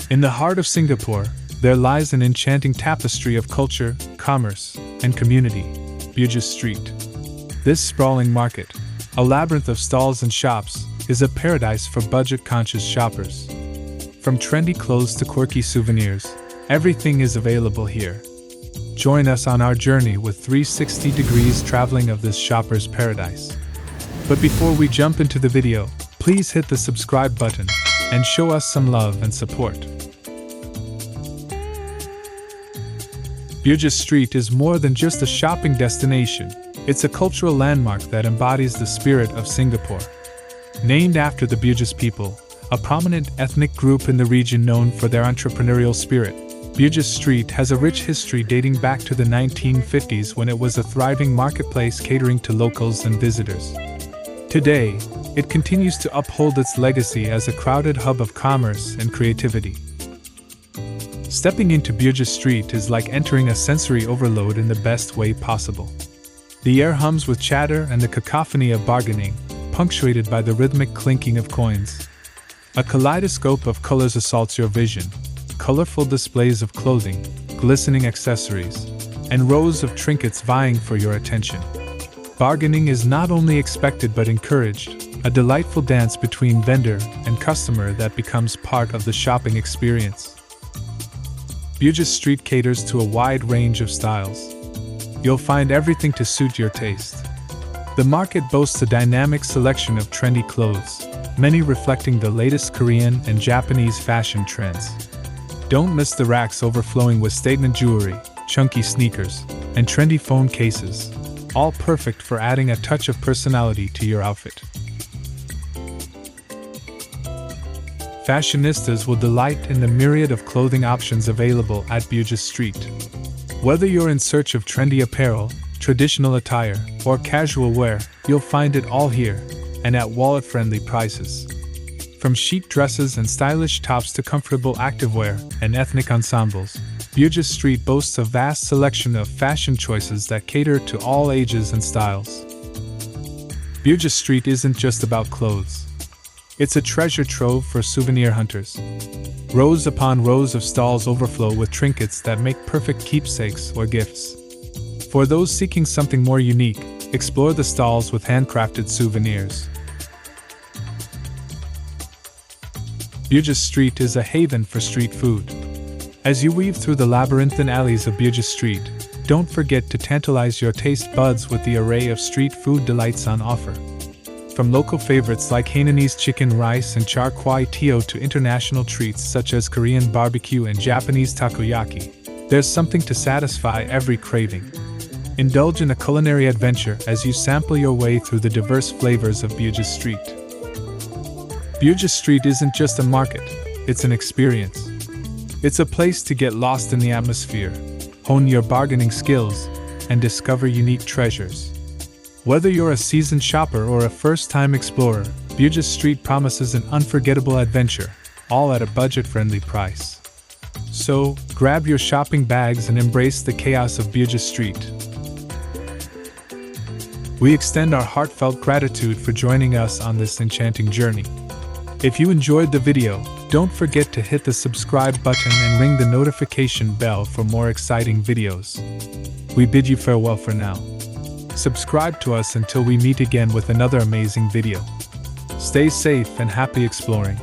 In the heart of Singapore, there lies an enchanting tapestry of culture, commerce, and community, Bugis Street. This sprawling market, a labyrinth of stalls and shops, is a paradise for budget-conscious shoppers. From trendy clothes to quirky souvenirs, everything is available here. Join us on our journey with 360 degrees traveling of this shopper's paradise. But before we jump into the video, please hit the subscribe button and show us some love and support. Bugis Street is more than just a shopping destination. It's a cultural landmark that embodies the spirit of Singapore. Named after the Bugis people, a prominent ethnic group in the region known for their entrepreneurial spirit, Bugis Street has a rich history dating back to the 1950s when it was a thriving marketplace catering to locals and visitors. Today, it continues to uphold its legacy as a crowded hub of commerce and creativity. Stepping into Bugis Street is like entering a sensory overload in the best way possible. The air hums with chatter and the cacophony of bargaining, punctuated by the rhythmic clinking of coins. A kaleidoscope of colors assaults your vision, colorful displays of clothing, glistening accessories, and rows of trinkets vying for your attention. Bargaining is not only expected but encouraged, a delightful dance between vendor and customer that becomes part of the shopping experience. Bugis Street caters to a wide range of styles. You'll find everything to suit your taste. The market boasts a dynamic selection of trendy clothes, many reflecting the latest Korean and Japanese fashion trends. Don't miss the racks overflowing with statement jewelry, chunky sneakers, and trendy phone cases, all perfect for adding a touch of personality to your outfit. Fashionistas will delight in the myriad of clothing options available at Bugis Street. Whether you're in search of trendy apparel, traditional attire, or casual wear, you'll find it all here, and at wallet-friendly prices. From chic dresses and stylish tops to comfortable activewear and ethnic ensembles, Bugis Street boasts a vast selection of fashion choices that cater to all ages and styles. Bugis Street isn't just about clothes. It's a treasure trove for souvenir hunters. Rows upon rows of stalls overflow with trinkets that make perfect keepsakes or gifts. For those seeking something more unique, explore the stalls with handcrafted souvenirs. Bugis Street is a haven for street food. As you weave through the labyrinthine alleys of Bugis Street, don't forget to tantalize your taste buds with the array of street food delights on offer. From local favorites like Hainanese chicken rice and char kway teow to international treats such as Korean barbecue and Japanese takoyaki, there's something to satisfy every craving. Indulge in a culinary adventure as you sample your way through the diverse flavors of Bugis Street. Bugis Street isn't just a market, it's an experience. It's a place to get lost in the atmosphere, hone your bargaining skills, and discover unique treasures. Whether you're a seasoned shopper or a first-time explorer, Bugis Street promises an unforgettable adventure, all at a budget-friendly price. So, grab your shopping bags and embrace the chaos of Bugis Street. We extend our heartfelt gratitude for joining us on this enchanting journey. If you enjoyed the video, don't forget to hit the subscribe button and ring the notification bell for more exciting videos. We bid you farewell for now. Subscribe to us until we meet again with another amazing video. Stay safe and happy exploring.